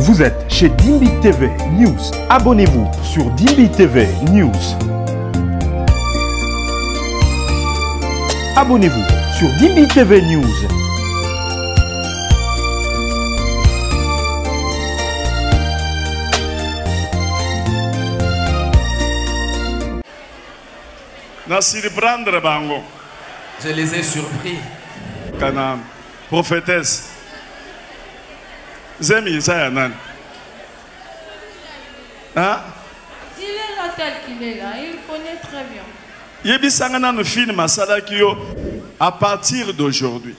Vous êtes chez Dimbi TV News. Abonnez-vous sur Dimbi TV News. Abonnez-vous sur Dimbi TV News. Je les ai surpris. Kana prophétesse. Zemi Zayanan. Hein? Il est là tel qu'il est là, il connaît très bien. Yebi Sangana nous film Masala Kyo à partir d'aujourd'hui.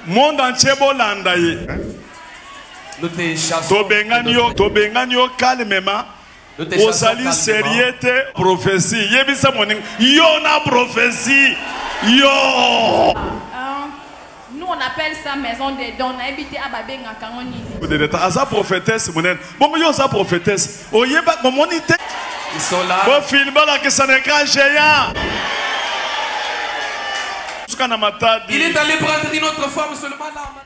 Monde entier bolandaye. Nous te chassons. Tobenganyo calmement. Osali sérieuxité prophétie. Yebisa moning. Yo na prophétie. Yo. Nous on appelle ça maison des dons. On a habité à Babenga Kangoni. Asa prophétesse monen. Bon yo sa prophétesse. Oyeba komonité. Ils sont là. Bon film là que ça n'est qu'un géant. Il est allé prendre une autre femme seulement là.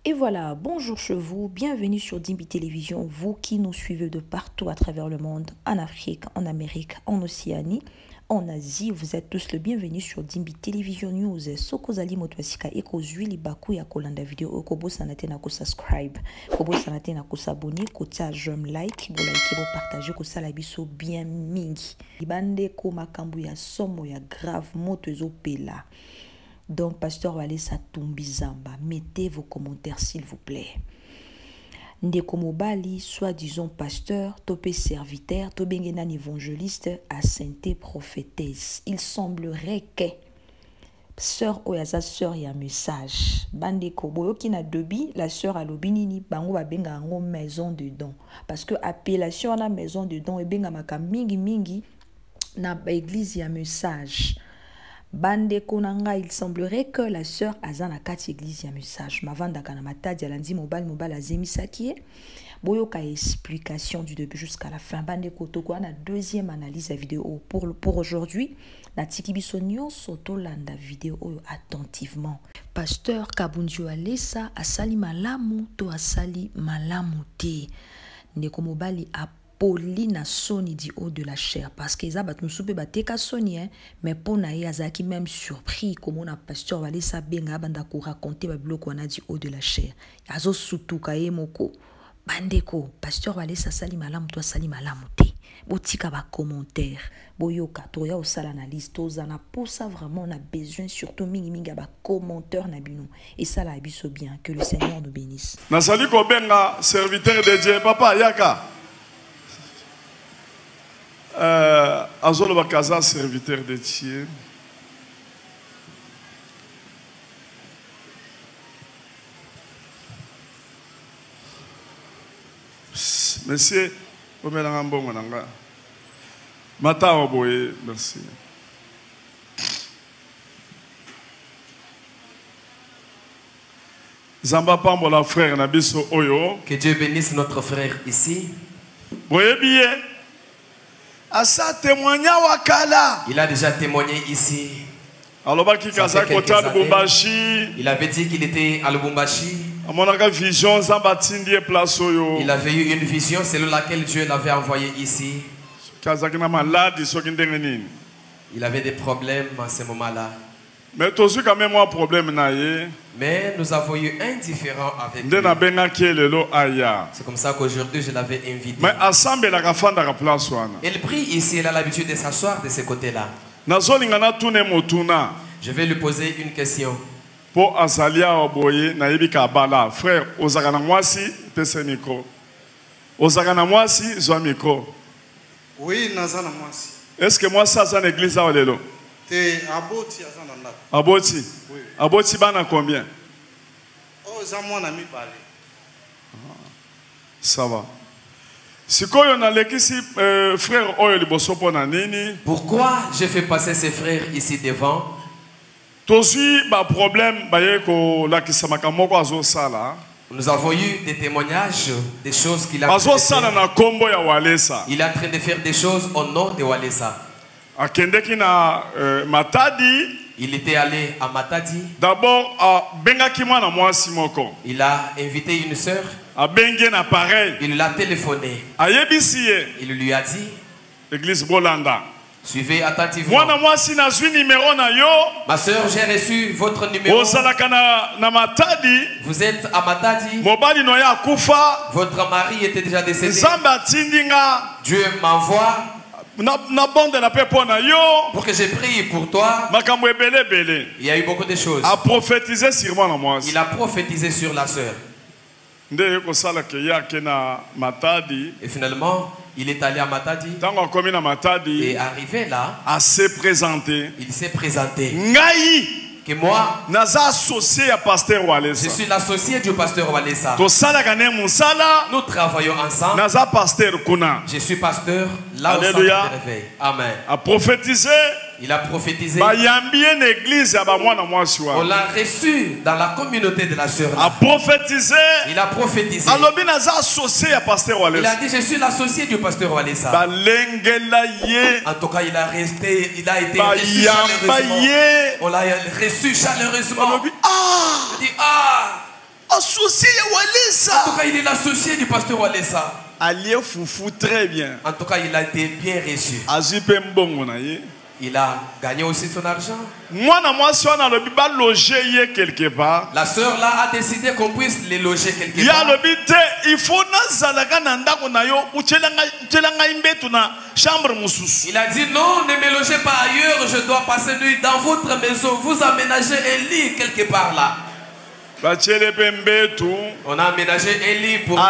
Et voilà, bonjour chez vous, bienvenue sur Dimbi Télévision, vous qui nous suivez de partout à travers le monde, en Afrique, en Amérique, en Océanie, en Asie, vous êtes tous le bienvenus sur Dimbi Télévision News. Sokozali motwasika eko zwili baku ya kolanda video okobo sanate na ko subscribe, kobo sanate na ko s'abonner, ko tia j'aime like, bo like bo partager ko sala biso bien mingi. Ibande ko makambu ya somo ya grave moto ezopela. Donc, Pasteur Walesa Tumbizamba, mettez vos commentaires s'il vous plaît. Ndeko Mobali, soi-disant pasteur, topé serviteur, tobengenan évangéliste, à sainté prophétesse. Il semblerait que sœur Oyaza sœur y a message. Bandeko boyoki na dobi, la sœur alobinini bango babenga ngo maison de don. Parce que appellation na maison de don e benga maka mingi mingi na église y a message. Bande konanga, il semblerait que la sœur Azana kati église ya message. Mavanda kana matadi alandi mobile azemi sakie. Boyoka explication du début jusqu'à la fin. Bande kotoko na deuxième analyse à vidéo pour aujourd'hui. Na tikibiso soto landa vidéo attentivement. Pasteur Kabundio Alesa asali malamu to asali malamu te. Ndeko mobali a Pauline Soni dit haut de la chair parce que ça bat nous soupe bateka Soni mais pour na yazaki même surpris comme on a pasteur Valé sa benga banda ko raconter ba bloko on a dit haut de la chair azo sutuka yemoko bandeko pasteur Valé sa sali malamu to sali malamu te botika ba commentaire boyoka to ya osala analyse to zana pour ça vraiment on a besoin surtout mingi ba commentaire na bino et ça la biso bien que le Seigneur nous bénisse. Na sali ko benga serviteur de Dieu papa yaka. Azolo Bakaza, serviteur de Dieu. Monsieur, Mata Oboye, merci. Zamba Pambola frère Nabiso Oyo. Que Dieu bénisse notre frère ici. Boye billet. Il a déjà témoigné ici. Il avait dit qu'il était à Lubumbashi. Il avait eu une vision selon laquelle Dieu l'avait envoyé ici. Il avait des problèmes à ce moment-là. Mais nous avons eu un différent avec lui. C'est comme ça qu'aujourd'hui je l'avais invité. Il prie ici, il a l'habitude de s'asseoir de ce côté-là. Je vais lui poser une question. Pour Azalia Oboye, Naibika frère, Ozagana Mwasi, pese micro. Ozagana Mwasi, zoa micro. Oui, Nazana Mwasi. Est-ce que moi ça, c'est l'église à Olelo? Aboti azana. Aboti. Oui. Aboti bana combien? Oh, zamwa na mi parler. Ça va. Si koyo na lekisi frère oyo liboso pona nini? Pourquoi je fais passer ces frères ici devant? Tosi ba problème ba yeko la kisamaka moko azo sala. Nous avons eu des témoignages des choses qu'il a fait. Azo sala na kombo ya Walesa. Il est en train de faire des choses au nom de Walesa. Akendeki na Matadi. Il était allé à Matadi. D'abord, il a invité une sœur. Il l'a téléphoné. Il lui a dit, Église Bolanda, suivez attentivement. Ma sœur, j'ai reçu votre numéro. Vous êtes à Matadi. Votre mari était déjà décédé. Dieu m'envoie pour que je prie pour toi. Il y a eu beaucoup de choses. Il a prophétisé sur la sœur. Et finalement, il est allé à Matadi. Et arrivé là, il s'est présenté. Que moi, je suis l'associé du pasteur Walesa. Nous travaillons ensemble. Je suis pasteur là où ça réveille. Amen. Il a prophétisé. On l'a reçu dans la communauté de la sœur. Il a prophétisé. Il a dit, je suis l'associé du pasteur Walesa. En tout cas, il a été reçu chaleureusement. On l'a reçu chaleureusement. Il dit, associé Walesa. En tout cas, il est l'associé du pasteur Walesa. Très bien. En tout cas, il a été bien reçu. Il a gagné aussi son argent. La sœur là a décidé qu'on puisse les loger quelque part. Il a dit non, ne me logez pas ailleurs, je dois passer nuit dans votre maison. Vous aménagez un lit quelque part là. On a aménagé un lit pour lui.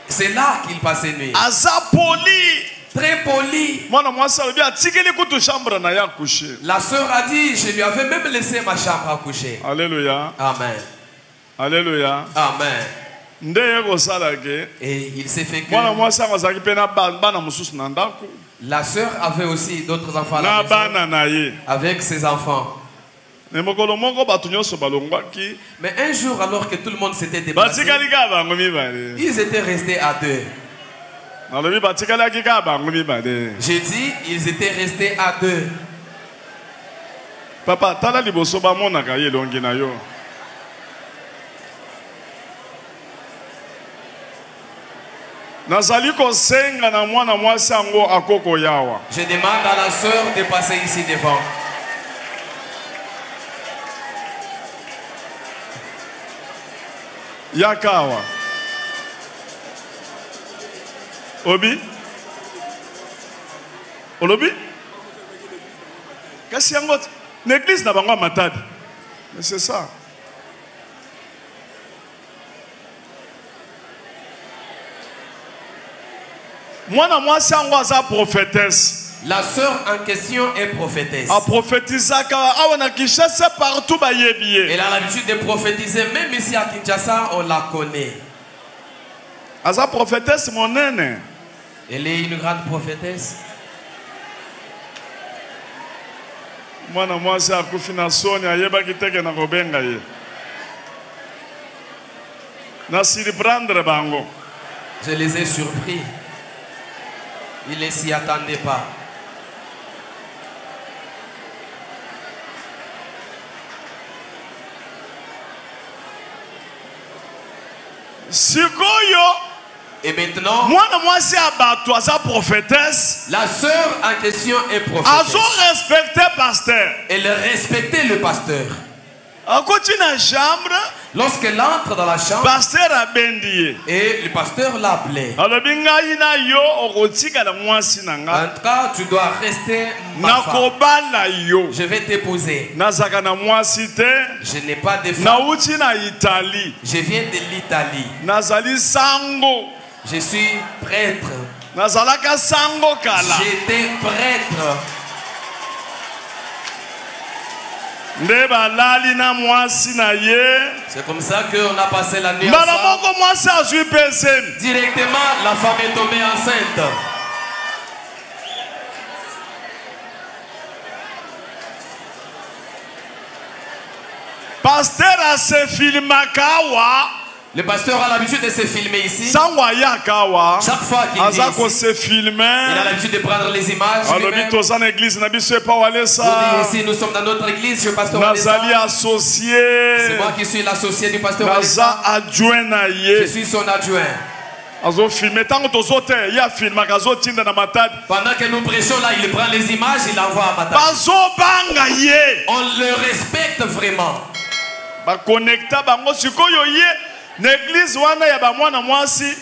C'est là qu'il passait nuit. Très poli. La sœur a dit, je lui avais même laissé ma chambre à coucher. Alléluia. Amen. Alléluia. Amen. Et il s'est fait que la sœur avait aussi d'autres enfants à la maison, avec ses enfants. Mais un jour, alors que tout le monde s'était déplacé, ils étaient restés à deux. J'ai dit, ils étaient restés à deux. Papa, tala liboso ba monaka ye longi na yo. Nazali ko senga na mwana mwasi ango akoko yawa. Je demande à la sœur de passer ici devant. Yakawa. Obi? Olobi? Qu'est-ce qu'il y a? L'église n'a pas Matadi. Mais c'est ça. Moi, c'est une prophétesse. La sœur en question est prophétesse. Elle a l'habitude de prophétiser, même ici à Kinshasa, on la connaît. Elle est une grande prophétesse. Je les ai surpris. Ils ne s'y attendaient pas. Et maintenant, la sœur en question est prophétesse. Elle respectait le pasteur. Lorsqu'elle entre dans la chambre, et le pasteur l'appelait. En tout cas, tu dois rester ma femme. Je vais t'épouser. Je n'ai pas de femme. Je viens de l'Italie. Je suis prêtre. J'étais prêtre. C'est comme ça qu'on a passé la nuit ensemble. Directement, la femme est tombée enceinte. Le pasteur a l'habitude de se filmer ici. Chaque fois qu'il vient ici, il a l'habitude de prendre les images. Ici, nous sommes dans notre église. Je suis pasteur Walesa. C'est moi qui suis l'associé du pasteur Walesa. Je suis son adjoint. Pendant que nous prêchons là, il prend les images, il envoie à Matadi. On le respecte vraiment. L'église wana ya ba mwana mwasi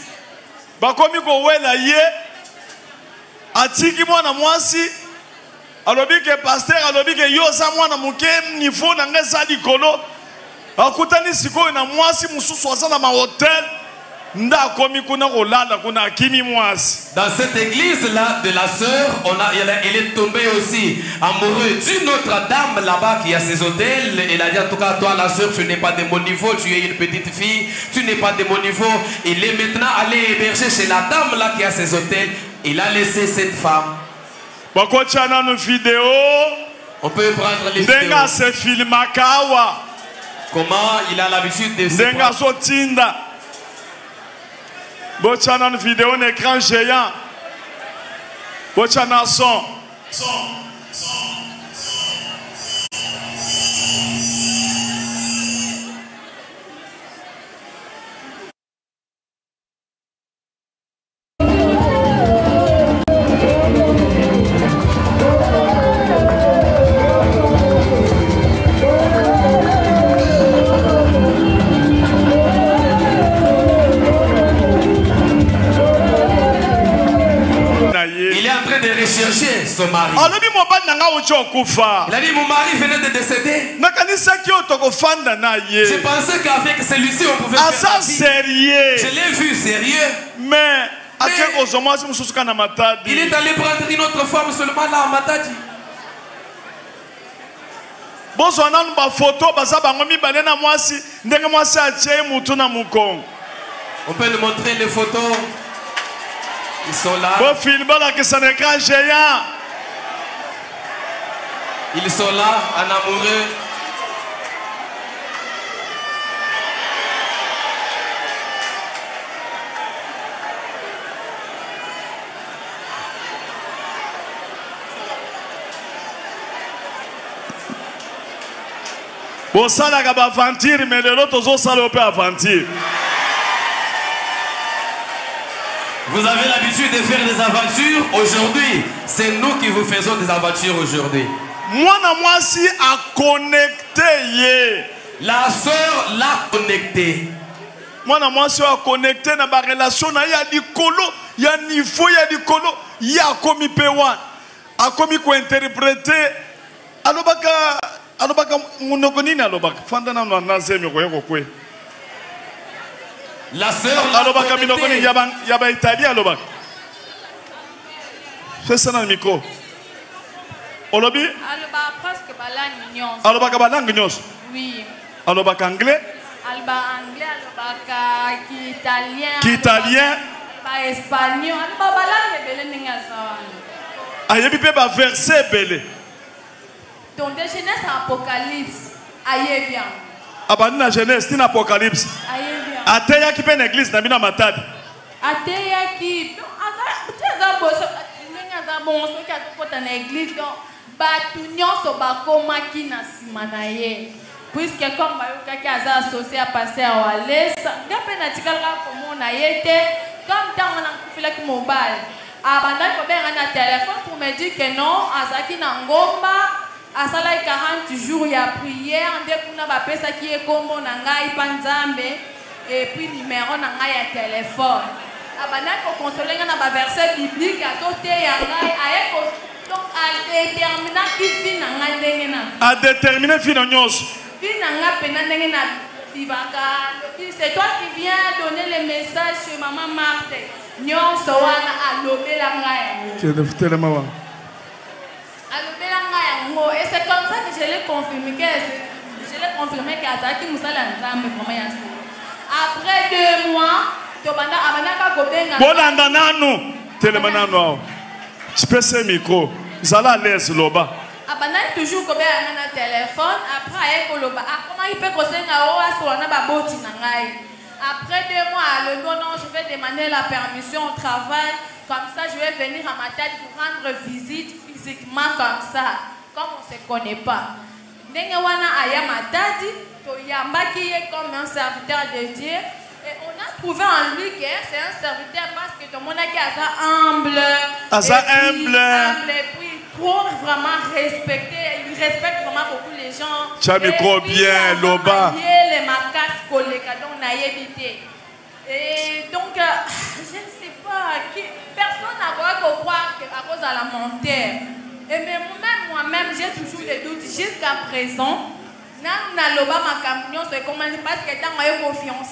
bakomi ko wela ye atiki mwana mwasi alobi ke pasteur alobi ke yo za mwana muke niveau na ngeza likolo akutani sikoyo na mwasi mususu aza na ma hotel nda komi kuna kolala kuna akimi mwasi. Dans cette église là de la sœur, elle est tombée aussi amoureuse d'une autre dame là-bas qui a ses hôtels. Elle a dit en tout cas toi la sœur tu n'es pas de mon niveau, tu es une petite fille, tu n'es pas de mon niveau. Il est maintenant allé héberger chez la dame là qui a ses hôtels. Il a laissé cette femme. On peut prendre les vidéos. Comment il a l'habitude de se prendre. Bochana une vidéo, un écran géant. Bochana son. Son mari. Il a dit mon mari venait de décéder. Je pensais qu'avec celui-ci on pouvait faire la vie. Je l'ai vu sérieux. Mais il est allé prendre une autre femme seulement là à Matadi. On peut nous montrer les photos. Ils sont là. Ils sont là, en amoureux. Bon, ça la aventure, mais l'autre ont salopé aventure. Vous avez l'habitude de faire des aventures aujourd'hui. C'est nous qui vous faisons des aventures aujourd'hui. Moi, si a connecté. La sœur l'a connecté. Moi, si a connecté dans ma relation, il y a du colo, il y a niveau, il y a du colo, il y a commis P1. A commis quoi interpréter. Alobaka munokoni na alobaka. Fandana na nazemi kwa. La sœur l'a connecté. Yaba Italie alobaka. Fais ça dans le micro. Olobi? Alba presque balangue nyos. Alobaka balangue nyos. Oui. Alobaka anglais? Alba anglais, alobaka italien. Italien? Alba espagnol, alba balangue belé ninga sawana. Ayebi pe ba verset belé. Ton de Genèse Apocalypse, aye bien. Abani na Genèse tin Apocalypse. Aye bien. Ateya ki pe na église na bina Matadi. Ateya ki eza boso ninga za bonso ki akota na église donc batu nyonso bakomaki na sima na ye. Puisque comme bayokaki aza associé à pasteur Walesa, ngape na tikalaka komona ye te comme tant on a filaki mobile. Abanda ko benga na téléphone pour me dire que non, azaki na ngomba, asala 40 jours ya prière, nde kuna ba pesa ki ekombo na ngai pa Nzambe et puis numéro na ngai ya téléphone. Abanda ko consoler na ba verset biblique à côté ya ngai ayeko donc a déterminer qui vit na ngai ndenge na. A déterminer fi na nyos. Fi na ngai pena ndenge na bibaka. C'est toi qui viens donner les messages chez maman Marthe. Nyonso wana alobela ngai. Telema wa. Alobela ngai ngo et c'est comme ça que je l'ai confirmé que Azaki Musala Nzambe vraiment ya so. Après 2 mois, to banda abanaka kobenga. Bolanda nanu. Telema nanu. Tu peux ce micro. Zala l'aise loba. Abanaka toujours kobenga na téléphone après ay koloba. Comment il peut kosenga o aso na baboti na ngai. Après 2 mois, le bon non, je vais demander la permission au travail. Comme ça, je vais venir à Matadi pour rendre visite physiquement comme ça. Comme on ne se connaît pas. Nengewana aya Matadi, Toyamba qui est comme un serviteur de Dieu. Et on a trouvé en lui que c'est un serviteur parce que tout le monde a été humble. Humble. Et puis, trop vraiment respecté. Il respecte vraiment beaucoup les gens. Tu as micro bien, Loba. Les marquages collés, donc on a évité. Et donc, je ne sais pas, personne n'a pas croire qu'à cause de la montagne. Et même moi-même, j'ai toujours des doutes jusqu'à présent. Parce que tant que je confiance,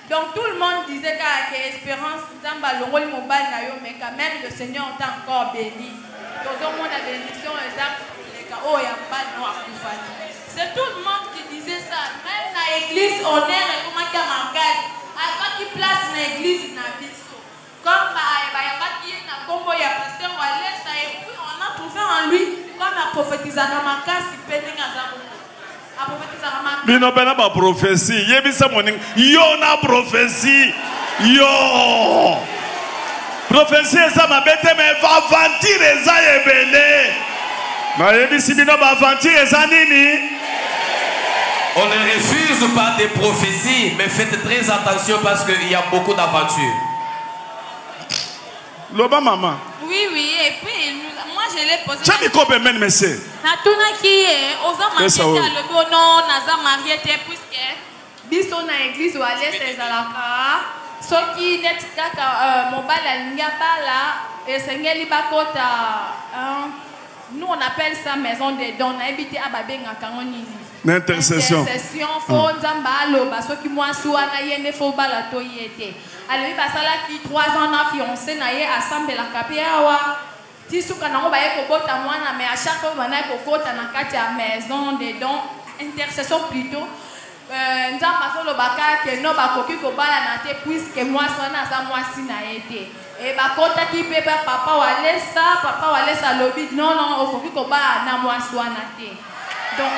donc tout le monde disait que l'espérance, mais quand même le Seigneur t'a encore béni. Tout le monde a bénédiction, c'est tout le monde qui disait ça. Même dans l'église, on est comment qu'il y a ma case. À qui place dans l'église, comme il y a combo, il y a pasteur Wallace, et puis on a trouvé en lui comme la prophétise à ma case, il peut dire à prophétise à ma case. Mais non, pas prophétie. Yo na prophétie. Yo. Prophétie, ça m'a bête, mais va aventir, ça est belé. On ne refuse pas des prophéties, mais faites très attention parce qu'il y a beaucoup d'aventures. Loba maman. Oui, et puis moi je l'ai posé. Tu as mis combien de messieurs? Natuna qui est aux hommes le bonon, Naza marié, puisque biso na église ou à l'est des alaka. Ce qui n'est pas mon bal à l'ingabala et Sengeli Bakota. Nous on appelle ça maison des dons. On a habité à Babenga Kangoni. L'intercession. Intercession, faut Zambalo, parce que moi, Souana Yene faut balato yete. Alors, il passe là qui 3 ans na fiancé naie assemble la capiawa. Tisuka na ngo baye ko bota mwana mais à chaque fois on a ko kota na kati ya maison des dons intercession plutôt. Nzamba so lo baka ke no bakoki ko bala na te puisque moi sona za moi si na été. Et bakota ki pe papa walesa lobi non okoki ko bala na moi sona te. Donc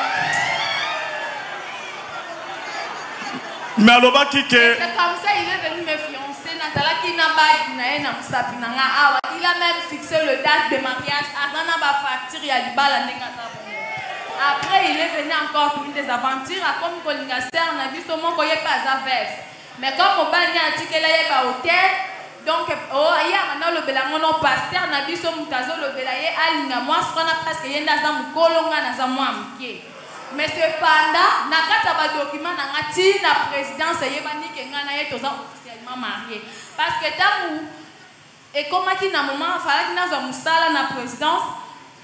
mais alors qui que c'est comme ça il est venu me fiancer Natala qui n'a pas na musapinanga awa il a même fixé le date de mariage avant ba facture ya libala ndeka. Après il est venu encore pour des aventures comme kolinga ser na biso moko ye pas avec mais comme on bani atikela ye ba hôtel donc ya mana le bela mono pasteur na biso mutazo le bela ye alinga moi sona parce que yenda za mukolonga na za moi mke. Mais cependant, na kata ba document na ngati na présidence yebani ke ngana ye toza officiellement marié parce que tamu et comme qui na moment fallait na za musala na présidence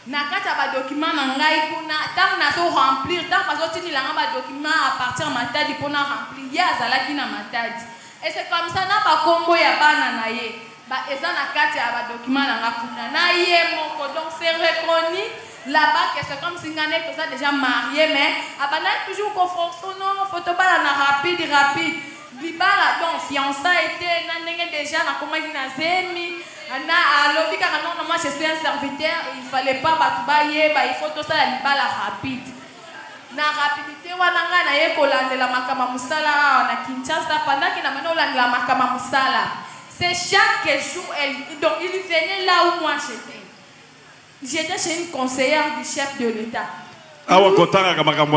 na kata ba document na ngai kuna tam na so remplir tam pas otini la ba document à partir Matadi pour na remplir ya zala ki na Matadi et c'est comme ça na ba kombo ya bana na ye ba eza na kata ya ba document na ngakuna na ye moko donc c'est reconnu. Là-bas, c'est comme si on était déjà marié, mais on a toujours confondu, non, photo pas rapide. Libala, donc, fiançailles était, déjà, on a commencé à zémi, on a lobby car non, moi je suis un serviteur, il fallait pas batoubayer, il faut tout ça, libala rapide. Na rapidité, on a eu Kolande la makama musala, on a Kinshasa, pendant qu'il a mené la makama musala. C'est chaque jour, donc il venait là où moi j'étais. J'étais chez une conseillère du chef de l'État. Ah ouais, quand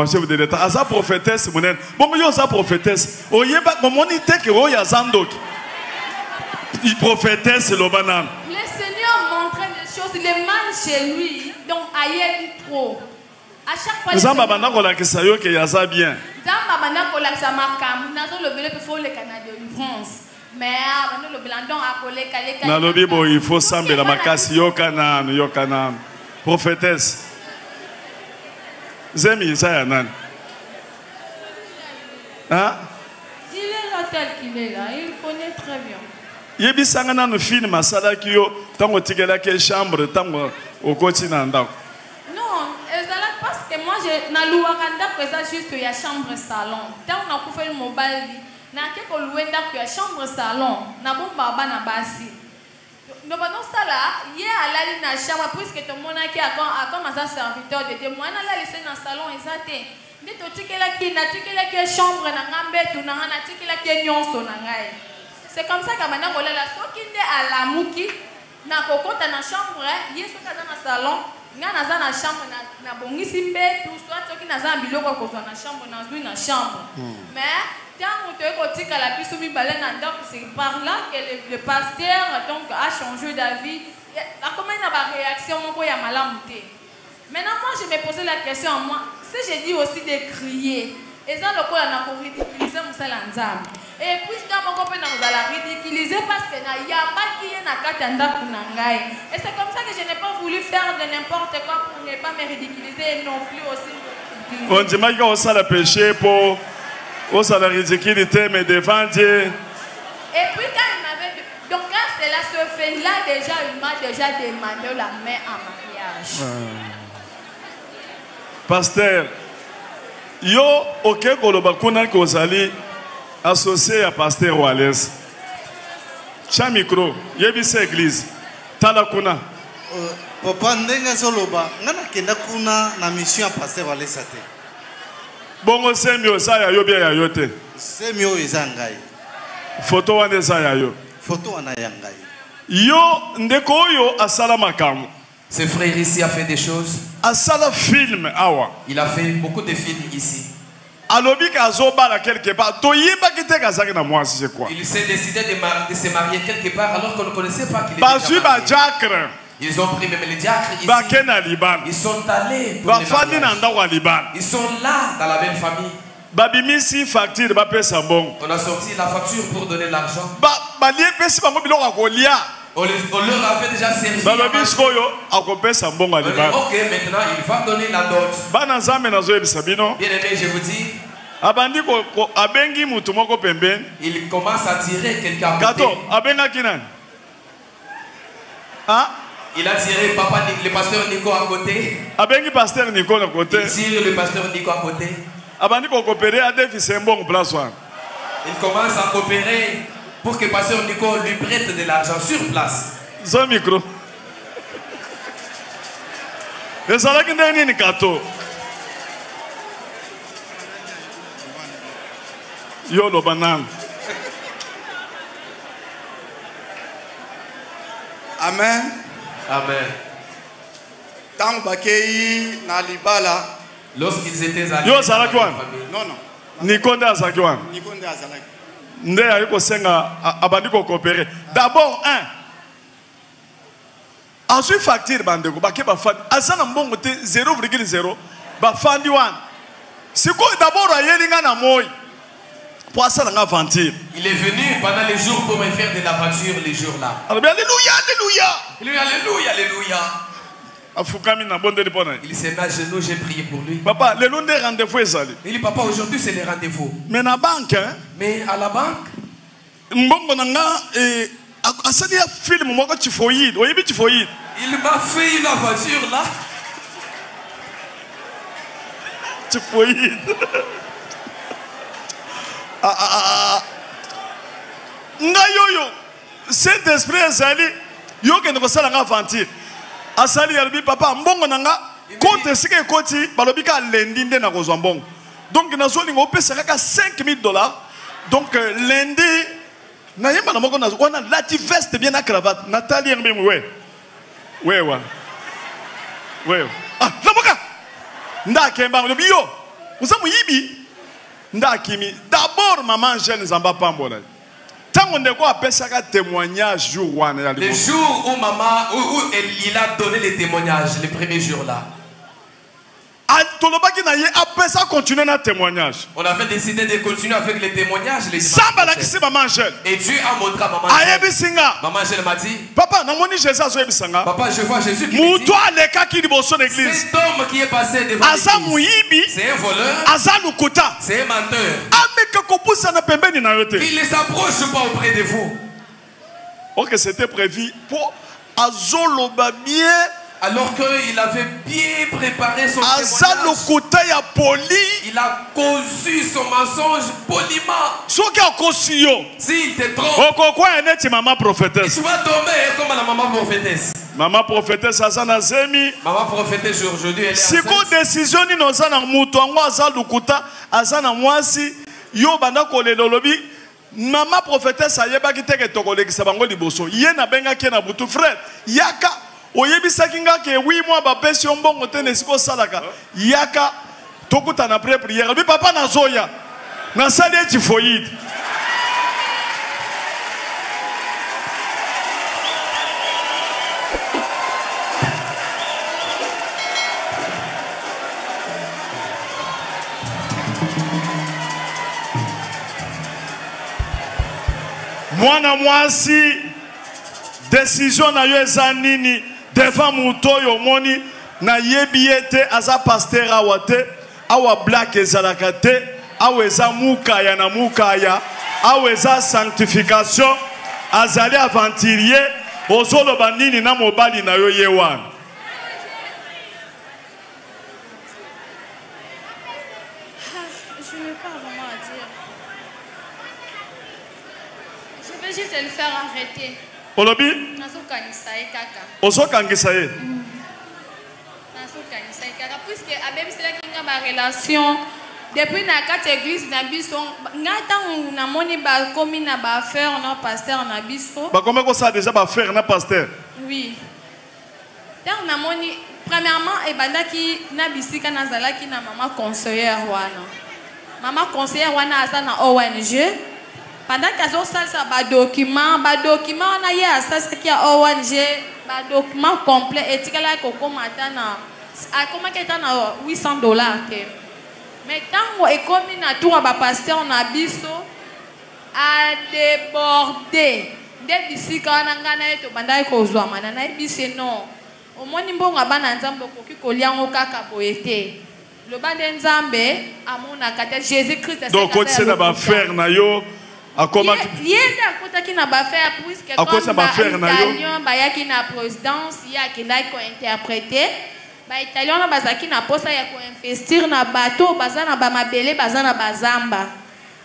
chef de l'État. Asa prophétesse, mon bon, yo sa prophétesse. Oyeba, mon ité que oya zandok. Il prophétesse le banane. Le Seigneur montrait des choses, il est mal chez lui, donc ailleurs il trop. À chaque fois. Zamba banako la kisayo que yaza bien. Zamba banako la samakam, nazo le bele pour le Canada de France. Mais le blandon a collé calé. Na lobi bo il faut sembler la makasi yo kanam prophétesse. Zemi ça ya nan. Hein? Il est là tel qu'il est là, il connaît très bien. Yebi sangana no film masala ki yo tango tigela ke chambre tango okoti na ndako. Non, ezala parce que moi je na luakanda que ça juste ya chambre salon. Tant on a fait le mobile na ke ko luenda ko ya chambre salon na bomba bana basi. No ba non ça là, hier alali na chambre puisque tout le monde qui a comme un serviteur de Dieu. Moi na la laisser dans salon exacté. Nde to tikela ki na tikela ki chambre na ngambe tu na na tikela ki nyonso na ngai. C'est comme ça que maintenant la soki nde alamuki na kokota na chambre yeso kaza na salon nga naza na chambre na bongisi mbe tout soit soki naza biloko kozwa na chambre na zui na chambre. Mais tant que tu kotika la biso mi balé na ndako c'est par là que le pasteur donc a changé d'avis. A comment na ba réaction moko ya malamu te. Maintenant moi je me posais la question à moi. Si j'ai dit aussi de crier, et ça le quoi on a ridiculiser musala nzambe. Et puis quand mon copain nous a la ridiculiser parce que na yamba qui est na katanda kunangai. Et c'est comme ça que je n'ai pas voulu faire de n'importe quoi pour ne pas me ridiculiser et non plus aussi. On dit mal qu'on ça le péché pour on ça la ridiculité mais devant Dieu. Et puis quand il m'avait donc quand cela se fait là déjà il m'a déjà demandé la main en mariage. Pasteur, yo ok koloba kuna kozali associé à Pasteur Wallace. Cha micro, yebise église. Tala kuna. Papa ndenga zoloba, ngana kenda kuna na mission à Pasteur Wallace ate. Bongo semio sa ya yo bia ya yote. Semio ezangai. Photo wana sa ya yo. Photo wana yangai. Yo ndeko yo asala makamu. Ce frère ici a fait des choses. Asala film awa. Il a fait beaucoup de films ici. Alobi kazobala quelque part. Toyeba kite kazaki na moi c'est quoi? Il s'est décidé de se marier quelque part alors qu'on ne connaissait pas qu'il était Basu ba marié. diacre. Ils ont pris même les diacres ici. Bakena Liban. Ils sont allés pour Ba les fami na mariages. ndako Liban. Ils sont là dans la même famille. Babimisi facture ba pesa bon. On a sorti la facture pour donner l'argent. Ba lié pesa bango biloko akolia. On leur avait déjà servi. Ba biskoyo akopesa mbongo On dit, Liban. ok, maintenant il va donner la dot. Bana nzambe nazo yebisa bino. Bien aimé, je vous dis, Abandi ko abengi mutu moko pembeni. il commence à tirer quelqu'un à côté. Kato abenga kinani? Ah? Il a tiré papa, le pasteur Nico à côté. Abengi pasteur Nico na côté. Il tire le pasteur Nico à côté. Abandi ko coopérer à défi mbongo place wana. Il commence à coopérer pour que pasteur Nico lui prête de l'argent sur place. Zo micro. Ezalaki ndeni ni kato. Yo lo banane. Amen. Amen. Tant bakei na libala. Lorsqu'ils étaient allés Yo dans la zalaki wana. famille, Non non. Niko nde azalaki wana. Nikonde azalaki. Nde ayi kosenga abandi ko coopérer. D'abord azwi facture bandeko bake bafandi azana mbongo te 0,0 bafandi wana. Siko d'abord ayelinga na moi. Pour ça la aventure. il est venu pendant les jours pour me faire de l'aventure les jours là. Alléluia, alléluia. Alléluia, alléluia, alléluia. Afukami na bonde pona. Il s'est mis à genoux, j'ai prié pour lui. Papa, le long des rendez-vous ezali. Il dit, papa, aujourd'hui c'est les rendez-vous. Mais na banque hein. Mais à la banque, Mbongo nanga asali ya film moko tifoyid. Oyebi tifoyid. il m'a fait une aventure là. Tifoyid. Nga yoyo Saint-Esprit ezali yo ke ndiko sala nga aventure. Asali yalbi papa mbongo nanga compte sike ekoti balobi ka lundi nde na kozwa mbongo. Donc nazo lingo pesa kaka $5,000. Donc lundi na yemba na moko na wana lati veste bien na cravate Nathalie ngbe mwe. Wewa. Wewa. Ah, namoka. Ndakemba lobi yo. Uzamu yibi. Ndakimi. D'abord maman Angèle Nzamba Pambola. Tant on est quoi apesaka témoignage jour wana. Le jour où maman, où il a donné les témoignages, les premiers jours là. Tolobaki na ye apesa continuer na témoignage. On avait décidé de continuer avec les témoignages. Les Samba la kisi maman Angèle. et Dieu a montré à maman Angèle. Ayebi singa. Maman Angèle m'a dit, Papa, na moni Jésus azo yebisanga. papa, je vois Jésus qui me dit, Muto aleka ki liboso l'église. cet homme qui est passé devant Aza l'église, muyibi, c'est un voleur, aza lukuta. c'est un menteur. Ameka kopusa na pembeni na yote. Il ne s'approche pas auprès de vous. OK, c'était prévu pour azoloba bien. Alors qu'il avait bien préparé son Aza témoignage. lukuta ya poli. Il a conçu son mensonge poliment. Soki akosi yo. S'il te trompe, Okokwa eneti maman prophétesse. tu vas tomber comme la maman prophétesse. Maman prophétesse Azana Zemi. Maman prophétesse aujourd'hui elle est si ko décision ni nozana mutu ango azalukuta azana mwasi yo banda kolelo lobi maman prophétesse ayeba kiteke tokolekisa bango liboso ye na benga ke na butu frère yaka oyebisaki nga ke 8 mois ba pesi mbongo tene siko salaka yaka tokuta na prière bi papa na zoya na sali tifoyide. Mwana mwasi décision na yo eza nini devant mutoyo moni na yebiete aza pasteur awate awa black ezalaka te awa eza mukaya na mukaya awa eza sanctification azali aventurier ozoloba nini na mobali na yo ye wana. Juste le faire arrêter. Olobi? Osokangisaye. Puisque avec cela qui a ma relation depuis na quatre églises na biso ngata na moni ba komi na ba faire na pasteur na biso. Ba comment ko ça déjà ba faire na pasteur? Oui. Donc na moni premièrement e bandaki na bisika na zalaki na maman conseillère wana. Maman conseillère wana asa na ONG. Pendant qu'ils ont ça document on a eu ça qui a ONG document complet et tu as comment maintenant à $800 mais tant que comme na tour ba pasteur na biso a débordé des bisika na ngana to bandai ko zwa mana na bise non au moins mbonga bana nzambe ko koliango kaka boyete le bande nzambe amona kata Jésus Christ. Donc on sait na ba faire na yo a comment yenda kotaki na ba faire puisque comme ba italien ba yaki na présidence ya ki na ko interpréter ba italien na bazaki na posa ya ko investir na bateau bazana ba mabele bazana bazamba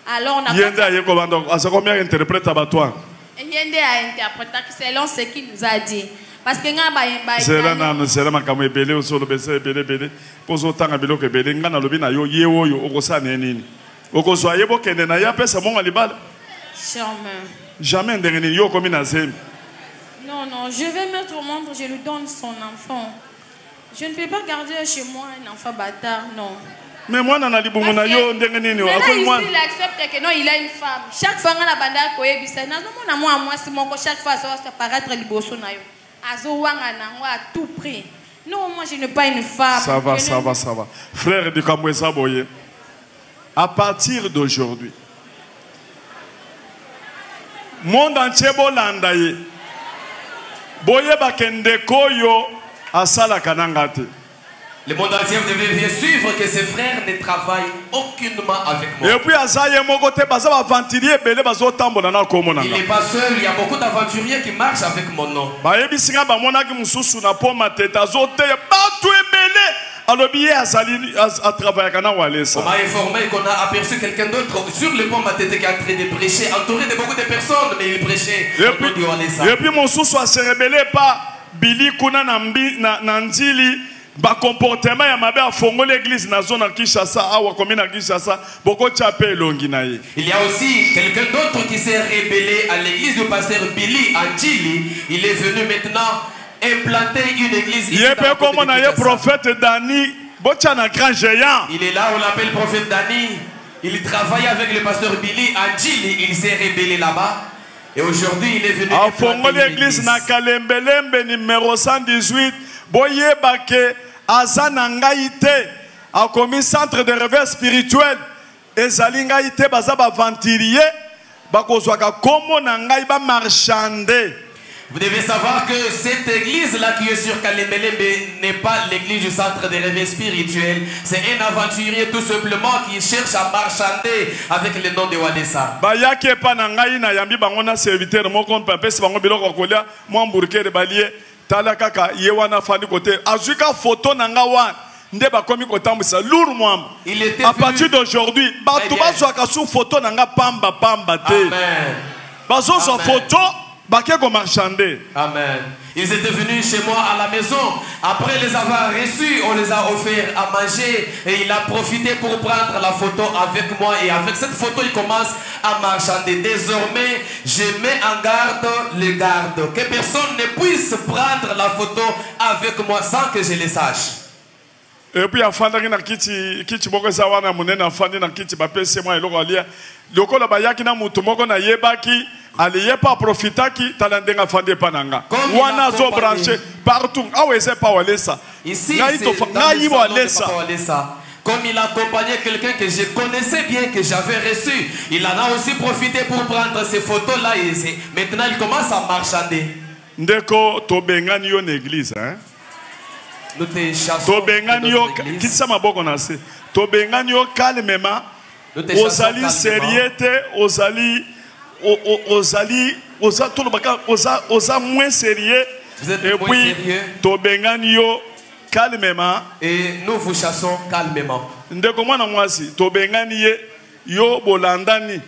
alors na yenda yeko donc à combien interprète bateau yenda a interpréter selon ce qu'il nous a dit parce que nga ba zela na zela makamo ebele osolo bese ebele pozo tanga biloko ebele nga na lobi na yo yewo yo okosana nini okozwa yebo kende na ya pesa monga libala. Jamais dernier yo comme Nazem. Non, je vais mettre au monde, je lui donne son enfant. Je ne peux pas garder chez moi un enfant bâtard, non. Mais moi, na libungu na yo ndengeni ni ako moi. Il accepte que non, il a une femme. Chaque fois na banda ko yebisa na mona moi si moko chaque fois ça va paraître liboso na yo. Azo wanga na ngwa à tout prix. Non, moi je n'ai pas une femme. Ça va. Frère de Kamweza Boye. À partir d'aujourd'hui, monde entier bolanda ye boye bakende koyo asala kanangate. Le monde entier devait bien suivre que ses frères ne travaillent aucunement avec moi. Et puis azaye mokote baza aventurier belé bazo tambola na komona. Il n'est pas seul, il y a beaucoup d'aventuriers qui marchent avec mon nom. Ba yebisinga ba monaki mususu na poma teta zote batu ebele. Alors bien à travailler quand on m'a informé qu'on a aperçu quelqu'un d'autre sur le pont Matete qui est en train de prêcher, entouré de beaucoup de personnes, mais il prêchait. Et puis mon sous soit se rebellé pas Billy Kuna Nandili, ba comportement ya mabe a fongo l'église na zone Kinshasa, awa commune à Kinshasa, beaucoup chapé longinaye. Il y a aussi quelqu'un d'autre qui s'est rebellé à l'église du pasteur Billy Andjili. Il est venu maintenant implanter une église. Il est comme on a un prophète Dani, un grand géant. Il est là, on l'appelle prophète Dani. Il travaille avec le pasteur Billy Andjili. Il s'est rebellé là-bas. Et aujourd'hui, il est venu implanter l'église. Na Kalembelembe numéro 118. Boye Bake, Azanangaïte, a commis centre de réveil spirituel. Et Zalingaïte, Bazaba Ventilier, Bakozwaka, comment Nangaïba marchander. Vous devez savoir que cette église-là qui est sur Kalembelembe n'est pas l'église du centre de réveil spirituel. C'est un aventurier tout simplement qui cherche à marchander avec le nom de Wadessa. Bayake panangai na yambi bangona serviteur moko mpese bango biloko kolia mo hamburger de balier tala kaka yewana fani côté azuka photo nanga wan nde bakomi kotambisa lourd mwam. À partir d'aujourd'hui batu bazwaka sous photo nanga pamba te. Amen. Bazo sa photo Bakeko marchander. Amen. Ils étaient venus chez moi à la maison. Après les avoir reçus, on les a offert à manger. Et il a profité pour prendre la photo avec moi. Et avec cette photo, il commence à marchander. Désormais, je mets en garde les gardes. Que personne ne puisse prendre la photo avec moi sans que je le sache. Et puis, afandaki na kiti moko zawana munene afandi na kiti bapese moi eloko alia. Loko la bayaki na mutu moko na yebaki. Aliye pas profitaki talandenga fande pananga. Wana zo branché partout. Ah ouais, c'est pas Walesa. Ici, c'est dans le salon de Walesa. Comme il accompagnait quelqu'un que je connaissais bien, que j'avais reçu, il en a aussi profité pour prendre ces photos-là. Maintenant, il commence à marchander. Ndeko tobengani yo l'église, hein? Nous te chassons. Tobengani yo kitsa maboko na se. Tobengani yo calmement. Ozali sérieux, ozali oza moins sérieux. Vous êtes moins sérieux. Tobengani yo calmement. Et nous vous chassons calmement. Ndeko mwana mwasi tobengani ye yo bolandani.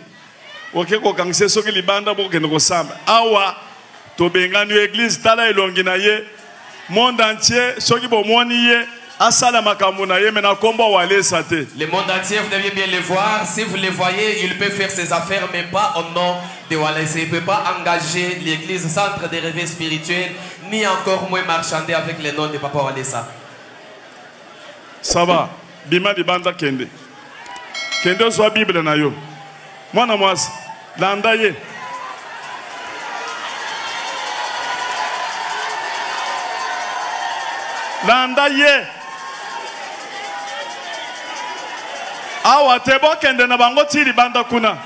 Oke ko kangise soki libanda bo kende ko samba. Awa tobengani yo église tala elongi na ye. Monde entier soki bo moni ye asala makambo na ye mena kombo Walesa te. Le monde entier, vous devez bien le voir. Si vous le voyez, il peut faire ses affaires, mais pas au nom de Walesa. Il ne peut pas engager l'église centre de réveil spirituel, ni encore moins marchander avec le nom de Papa Walesa. Ça va. Bima di banda kende. Kende soit Bible na yo. Mwana mwasi. Landa ye. Landa ye. Awa tebo kende na bango tiri banda kuna.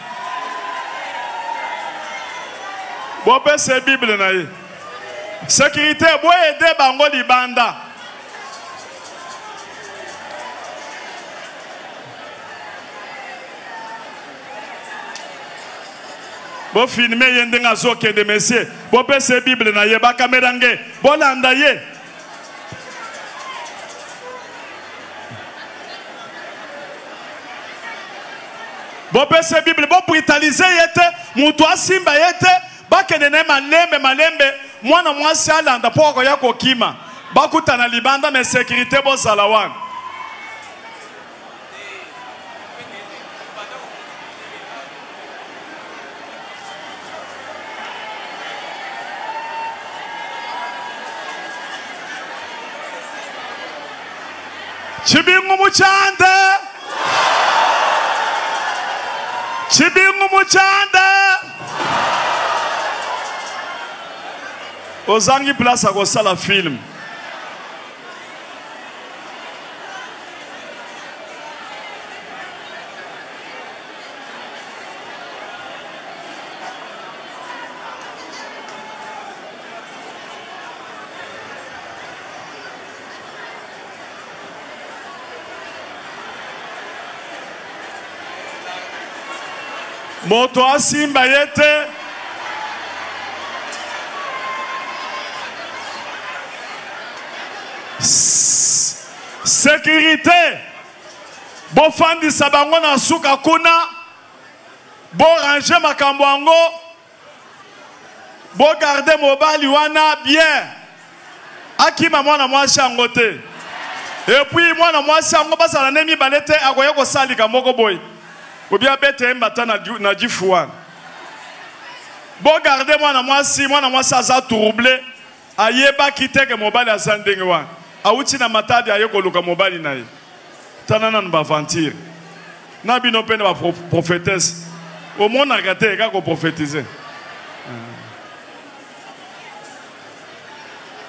Bope se Bible na ye. Sécurité bo aider bango li banda. Bo filmer yende nga zo kende monsieur. Bope se Bible na ye ba kamera nge. Bo landa ye. Bon pese Bible, bon brutaliser yete, mutua simba yete, bakene ne malembe, mwana mwasi alanda poko yako kima, bakuta na libanda na sécurité bo salawan. Chibingu muchande. Chibingu muchanda. Ozangi place à sala film. Moto asimba yete. Sécurité. Bo fandi sabango na suka kuna. Bo ranger makambo ango. Bo garder mobali wana bien. Akima mwana mwasi ango te. Et puis mwana mwasi ango basala nemi balete akoye ko salika moko boy. Ou bien bête mbata na jifuan. Bon gardez moi na mwasi aza troublé. Ayeba kite ke mobali azandenge wan. Auti na matadi ayeko luka mobali na ye. Tanana nba aventure. Na bino pe na prophétesse. Au monde a gâté ka ko prophétiser.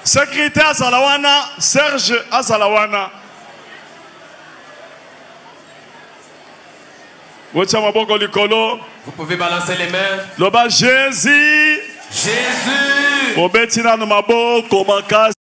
Secrétaire Azalawana, Serge Azalawana. Vous pouvez balancer les mains. Loba Jésus. Jésus. Obetina no maboko makasi.